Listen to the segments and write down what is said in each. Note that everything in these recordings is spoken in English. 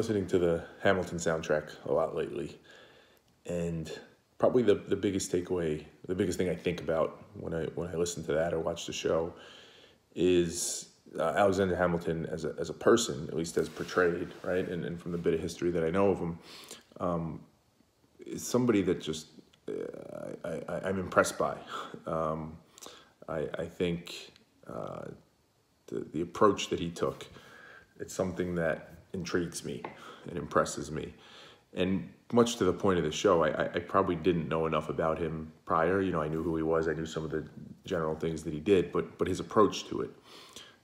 listening to the Hamilton soundtrack a lot lately, and probably the biggest takeaway, the biggest thing I think about when I listen to that or watch the show is Alexander Hamilton as a person, at least as portrayed, right? And from the bit of history that I know of him, is somebody that just I'm impressed by. I think the approach that he took, it's something that intrigues me and impresses me. And much to the point of the show, I probably didn't know enough about him prior. You know, I knew who he was. I knew some of the general things that he did, but his approach to it,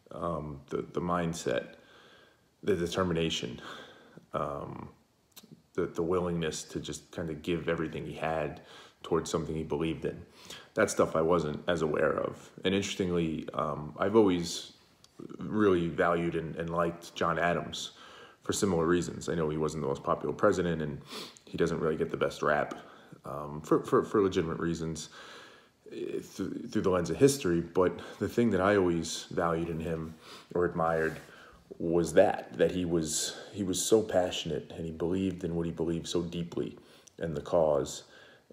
the mindset, the determination, the willingness to just kind of give everything he had towards something he believed in. That stuff I wasn't as aware of. And interestingly, I've always really valued and liked John Adams for similar reasons. I know he wasn't the most popular president, and he doesn't really get the best rap for legitimate reasons through the lens of history. But the thing that I always valued in him or admired was that he was so passionate, and he believed in what he believed so deeply in the cause,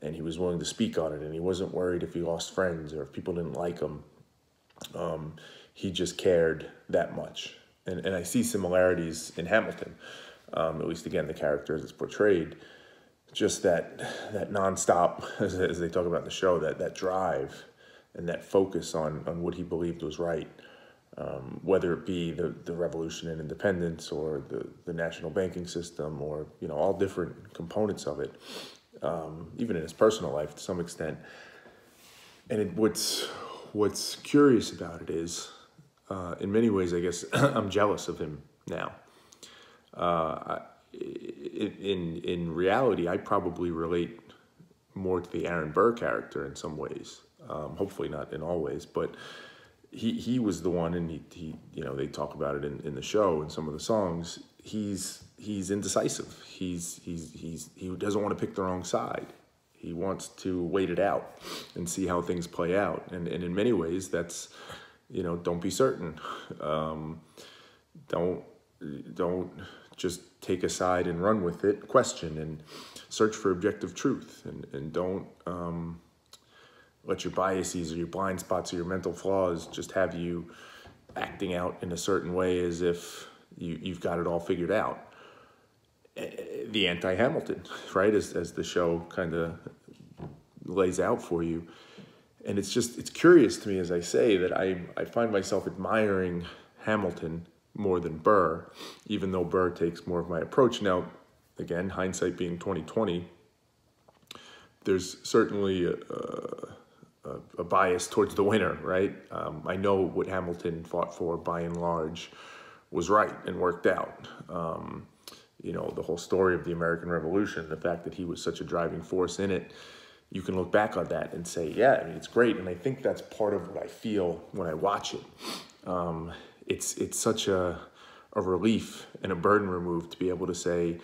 and he was willing to speak on it, and he wasn't worried if he lost friends or if people didn't like him. He just cared that much. And I see similarities in Hamilton, at least again, the character as it's portrayed, just that nonstop, as they talk about in the show, that drive and that focus on what he believed was right, whether it be the revolution and independence or the national banking system or, you know, all different components of it, even in his personal life to some extent. And what's curious about it is, in many ways, I guess, I'm jealous of him now. In reality, I probably relate more to the Aaron Burr character in some ways. Hopefully not in all ways, but he was the one, and he you know, they talk about it in the show and some of the songs. He's indecisive. He doesn't want to pick the wrong side. He wants to wait it out and see how things play out. And in many ways, that's, you know, don't be certain. Don't just take a side and run with it. Question and search for objective truth. And don't let your biases or your blind spots or your mental flaws just have you acting out in a certain way as if you've got it all figured out. The anti-Hamilton, right, as the show kind of lays out for you. And it's curious to me, as I say, that I find myself admiring Hamilton more than Burr, even though Burr takes more of my approach. Now, again, hindsight being 20/20, there's certainly a bias towards the winner, right? I know what Hamilton fought for, by and large, was right and worked out. You know, the whole story of the American Revolution, the fact that he was such a driving force in it, you can look back on that and say, yeah, I mean, it's great. And I think that's part of what I feel when I watch it. It's such a relief and a burden removed to be able to say,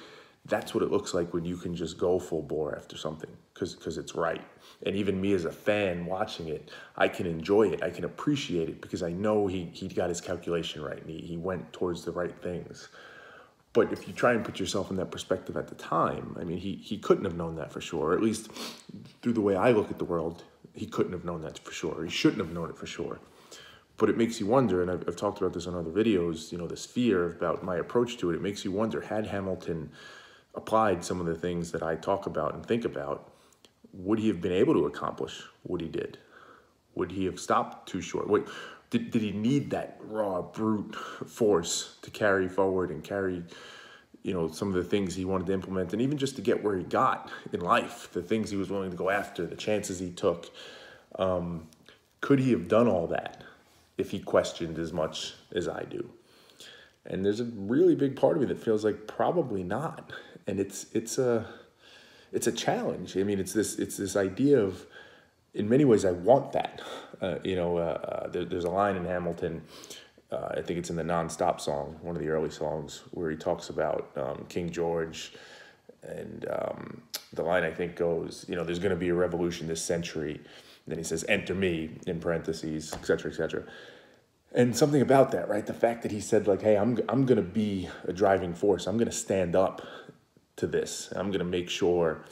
that's what it looks like when you can just go full bore after something, because it's right. And even me as a fan watching it, I can enjoy it. I can appreciate it because I know he got his calculation right, and he went towards the right things. But if you try and put yourself in that perspective at the time, I mean, he couldn't have known that for sure. Or at least through the way I look at the world, he couldn't have known that for sure. He shouldn't have known it for sure. But it makes you wonder, and I've talked about this on other videos, you know, this fear about my approach to it. It makes you wonder, had Hamilton applied some of the things that I talk about and think about, would he have been able to accomplish what he did? Would he have stopped too short? Did he need that raw, brute force to carry forward and carry, you know, some of the things he wanted to implement, and even just to get where he got in life, the things he was willing to go after, the chances he took? Could he have done all that if he questioned as much as I do? And there's a really big part of me that feels like probably not. And it's a challenge. I mean, it's this idea of, in many ways, I want that. There's a line in Hamilton, I think it's in the Non-Stop song, one of the early songs, where he talks about King George. And the line, I think, goes, you know, there's going to be a revolution this century. And then he says, enter me, in parentheses, et cetera, et cetera. And something about that, right? The fact that he said like, hey, I'm going to be a driving force. I'm going to stand up to this. I'm going to make sure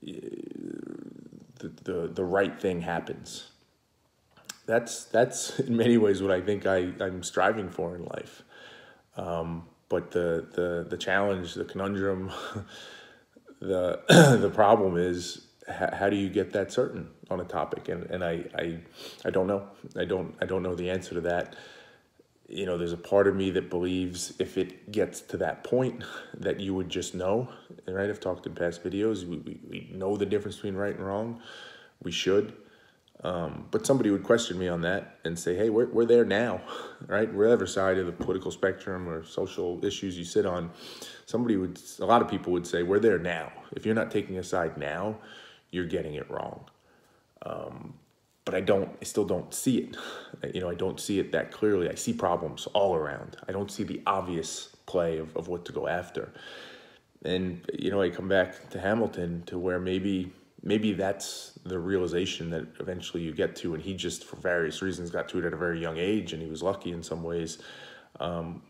the right thing happens. That's in many ways what I think I'm striving for in life. But the challenge, the conundrum, the the problem is, how do you get that certain on a topic? And I don't know. I don't know the answer to that. You know, there's a part of me that believes if it gets to that point that you would just know, right? I've talked in past videos, we know the difference between right and wrong. We should. But somebody would question me on that and say, hey, we're there now, right? Whatever side of the political spectrum or social issues you sit on, a lot of people would say, we're there now. If you're not taking a side now, you're getting it wrong. But I still don't see it. You know, I don't see it that clearly. I see problems all around. I don't see the obvious play of what to go after. And, you know, I come back to Hamilton to where maybe that's the realization that eventually you get to, and he just, for various reasons, got to it at a very young age, and he was lucky in some ways,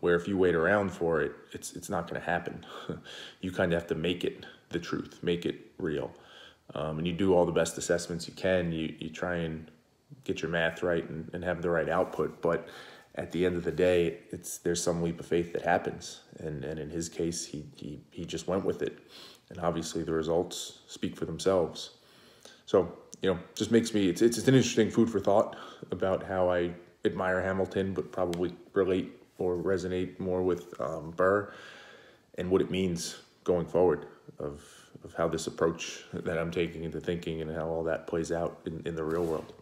where if you wait around for it, it's not going to happen. You kind of have to make it the truth, make it real. And you do all the best assessments you can. You try and get your math right and have the right output, but at the end of the day, there's some leap of faith that happens, and in his case, he just went with it. And obviously the results speak for themselves. So, you know, just makes me, it's an interesting food for thought about how I admire Hamilton, but probably relate or resonate more with Burr and what it means going forward of how this approach that I'm taking into thinking and how all that plays out in the real world.